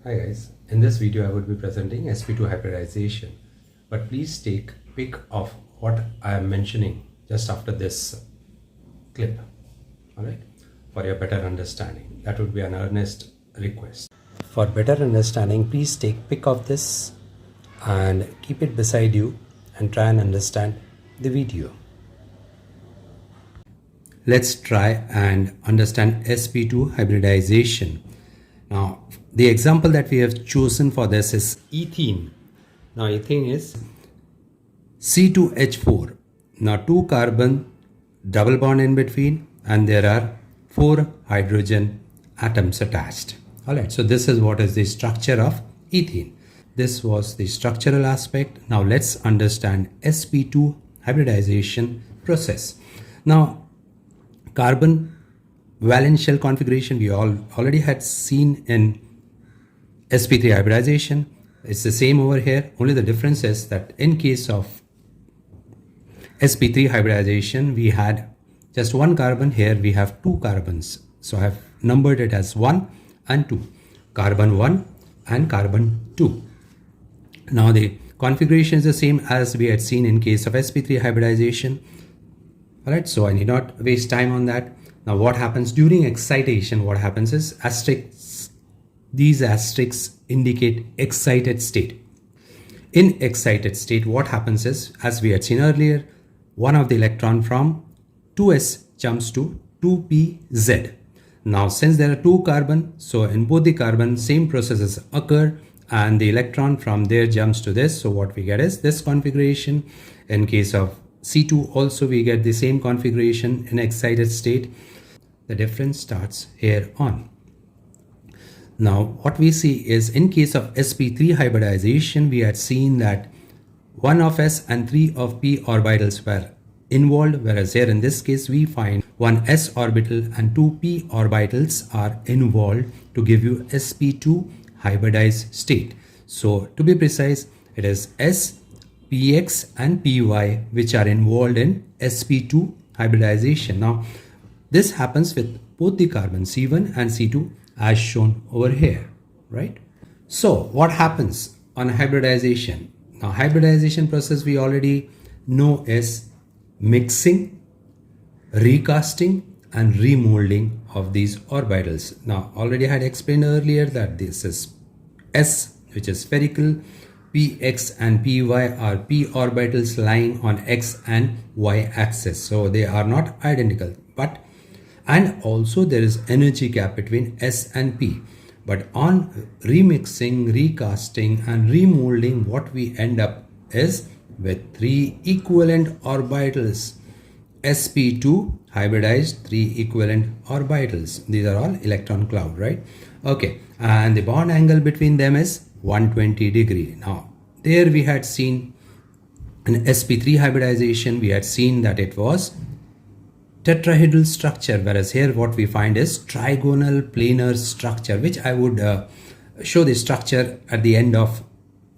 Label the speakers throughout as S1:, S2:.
S1: Hi guys, in this video I would be presenting sp2 hybridization, but please take pic of what I am mentioning just after this clip, alright, for your better understanding. That would be an earnest request. For better understanding, please take pic of this and keep it beside you and try and understand the video. Let's try and understand sp2 hybridization. Now, the example that we have chosen for this is ethene. Now, ethene is C2H4. Now, 2 carbon double bond in between, and there are 4 hydrogen atoms attached. Alright, so this is what is the structure of ethene. This was the structural aspect. Now, let's understand sp2 hybridization process. Now, carbon valence shell configuration we already had seen in sp3 hybridization. It's the same over here, only the difference is that in case of sp3 hybridization we had just one carbon. Here we have 2 carbons, so I have numbered it as 1 and 2, carbon 1 and carbon 2. Now the configuration is the same as we had seen in case of sp3 hybridization. Alright, so I need not waste time on that. Now what happens during excitation, what happens is asterisks, these asterisks indicate excited state. In excited state, what happens is, as we had seen earlier, one of the electron from 2s jumps to 2pz. Now since there are 2 carbon, so in both the carbon same processes occur and the electron from there jumps to this. So what we get is this configuration. In case of C2 also we get the same configuration in excited state. The difference starts here on. Now what we see is in case of sp3 hybridization we had seen that 1 of s and 3 of p orbitals were involved, whereas here in this case we find 1 s orbital and 2 p orbitals are involved to give you sp2 hybridized state. So to be precise, it is s, px and py which are involved in sp2 hybridization. Now this happens with both the carbon C1 and C2 as shown over here, right? So what happens on hybridization? Now hybridization process we already know is mixing, recasting and remolding of these orbitals. Now already I had explained earlier that this is S, which is spherical, px and py are p orbitals lying on x and y axis, so they are not identical, but and also there is energy gap between S and P. But on remixing, recasting and remolding, what we end up is with 3 equivalent orbitals. sp2 hybridized 3 equivalent orbitals. These are all electron cloud, right? Okay, and the bond angle between them is 120 degree. Now there we had seen in sp3 hybridization we had seen that it was tetrahedral structure, whereas here what we find is trigonal planar structure, which I would show the structure at the end of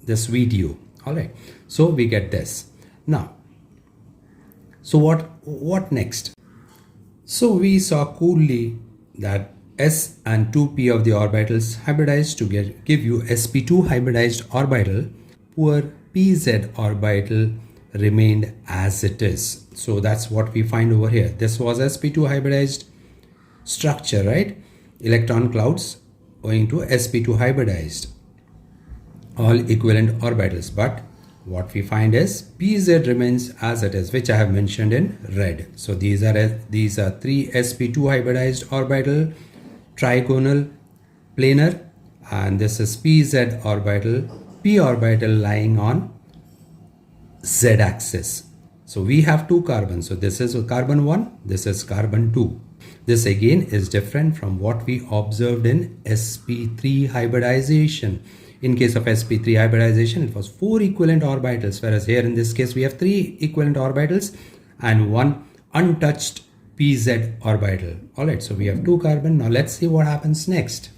S1: this video. All right, so we get this. Now, so what next? So we saw coolly that s and 2p of the orbitals hybridized to give you sp2 hybridized orbital. Poor pz orbital remained as it is. So that's what we find over here. This was sp2 hybridized structure, right? Electron clouds going to sp2 hybridized, all equivalent orbitals. But what we find is pz remains as it is, which I have mentioned in red. So these are 3 sp2 hybridized orbital, trigonal planar, and this is pz orbital, p orbital lying on z axis. So we have 2 carbons. So this is carbon 1, this is carbon 2. This again is different from what we observed in sp3 hybridization. In case of sp3 hybridization, it was 4 equivalent orbitals, whereas here in this case we have 3 equivalent orbitals and 1 untouched pz orbital. Alright, so we have 2 carbon. Now let's see what happens next.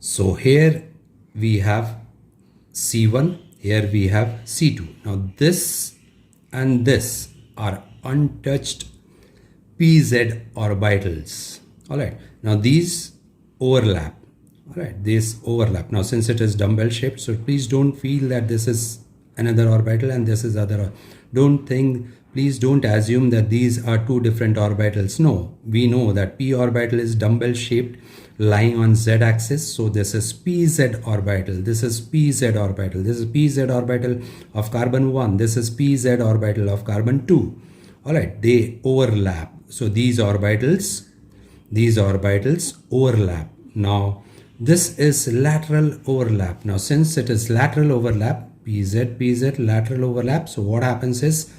S1: So here we have C1, here we have C2. Now this and this are untouched pz orbitals. All right, now these overlap. Alright, this overlap. Now since it is dumbbell shaped, so please don't feel that this is another orbital and this is other. Please don't assume that these are two different orbitals. No, we know that p orbital is dumbbell shaped lying on z axis. So this is pz orbital. This is pz orbital. This is pz orbital of carbon 1. This is pz orbital of carbon 2. Alright, they overlap. So these orbitals overlap. Now this is lateral overlap. Now since it is lateral overlap, pz lateral overlap, so what happens is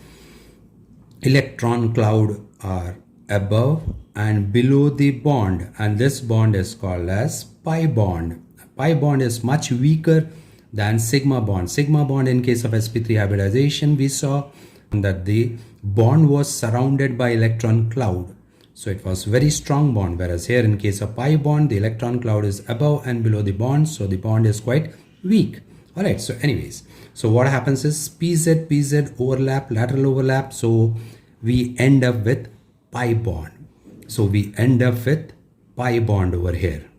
S1: electron cloud are above and below the bond, and this bond is called as pi bond. Pi bond is much weaker than sigma bond. Sigma bond, in case of sp3 hybridization, we saw that the bond was surrounded by electron cloud. So it was very strong bond, whereas here in case of pi bond, the electron cloud is above and below the bond, so the bond is quite weak. Alright, so anyways, so what happens is pz overlap, lateral overlap, so we end up with pi bond. So we end up with pi bond over here.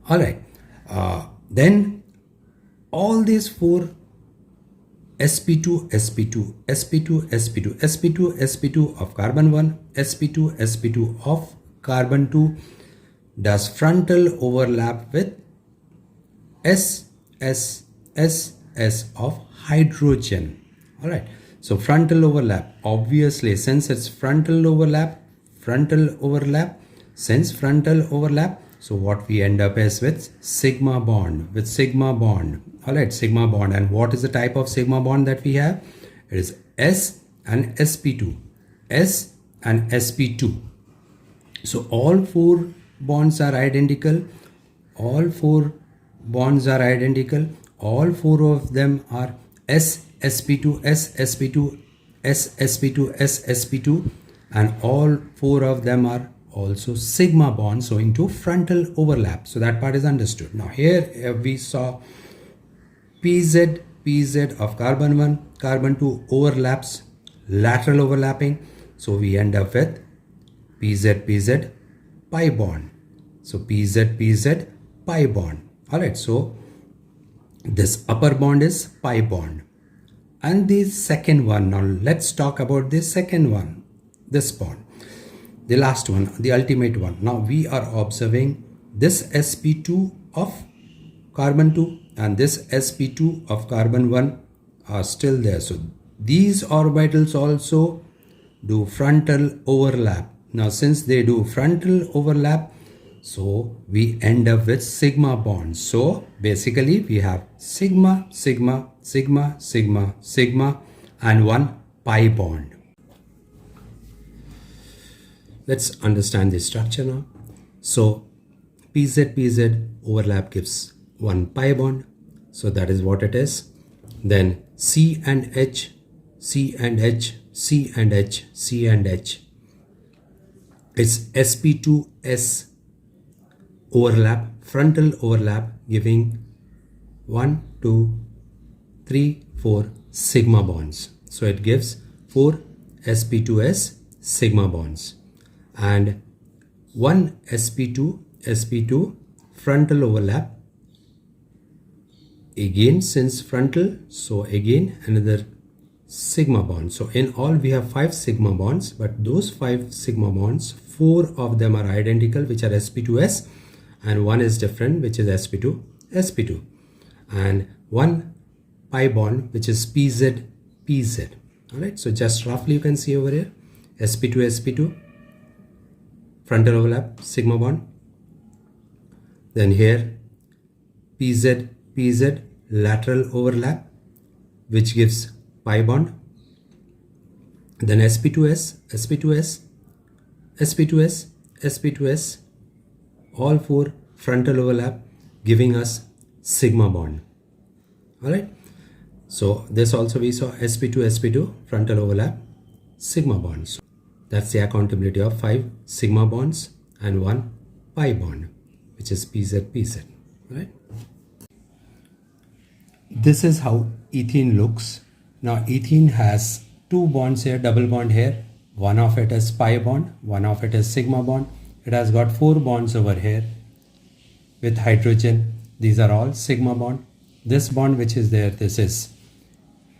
S1: Alright, then all these four sp2 of carbon 1, sp2 of carbon 2 does frontal overlap with s of hydrogen. All right, so frontal overlap, obviously since it's frontal overlap, so what we end up is with sigma bond, all right, sigma bond. And what is the type of sigma bond that we have? It is s and sp2, so all four bonds are identical, all four of them are sp2, and all four of them are also sigma bonds, so into frontal overlap. So that part is understood. Now here we saw pz of carbon 1, carbon 2 overlaps, lateral overlapping, so we end up with pz pi bond. So pz pi bond. All right, so this upper bond is pi bond. And the second one, now let's talk about the second one, this bond, the last one, the ultimate one. Now we are observing this sp2 of carbon 2 and this sp2 of carbon 1 are still there. So these orbitals also do frontal overlap. Now since they do frontal overlap, so we end up with sigma bonds. So basically we have sigma and one pi bond. Let's understand the structure now. So pz overlap gives one pi bond, so that is what it is. Then C and H it's sp2s overlap, frontal overlap, giving 1 2 3 4 sigma bonds. So it gives 4 sp2s sigma bonds, and one sp2 frontal overlap, again since frontal, so again another sigma bond. So in all we have 5 sigma bonds, but those 5 sigma bonds, 4 of them are identical, which are sp2s, and one is different, which is sp2, and one pi bond, which is pz. All right, so just roughly you can see over here, sp2 frontal overlap, sigma bond. Then here pz lateral overlap, which gives pi bond. Then sp2s, all 4 frontal overlap, giving us sigma bond. All right, so this also we saw sp2 frontal overlap, sigma bonds. So that's the accountability of 5 sigma bonds and 1 pi bond, which is pz. Right, this is how ethene looks. Now ethene has 2 bonds here, double bond here, one of it is pi bond, one of it is sigma bond. It has got 4 bonds over here, with hydrogen. These are all sigma bond. This bond which is there, this is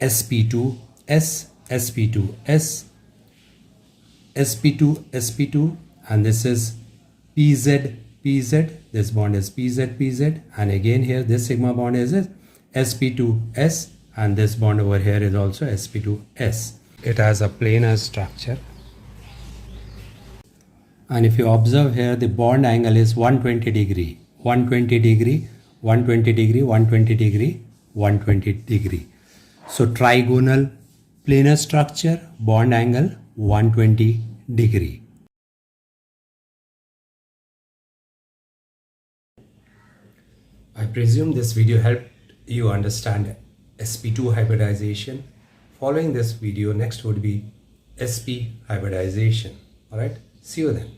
S1: sp2s, sp2s, sp2, sp2, and this is pz, pz. This bond is pz, pz, and again here this sigma bond is sp2s, and this bond over here is also sp2s. It has a planar structure. And if you observe here, the bond angle is 120 degree, 120 degree, 120 degree, 120 degree, 120 degree. So trigonal planar structure, bond angle 120 degree. I presume this video helped you understand sp2 hybridization. Following this video, next would be sp hybridization. Alright, see you then.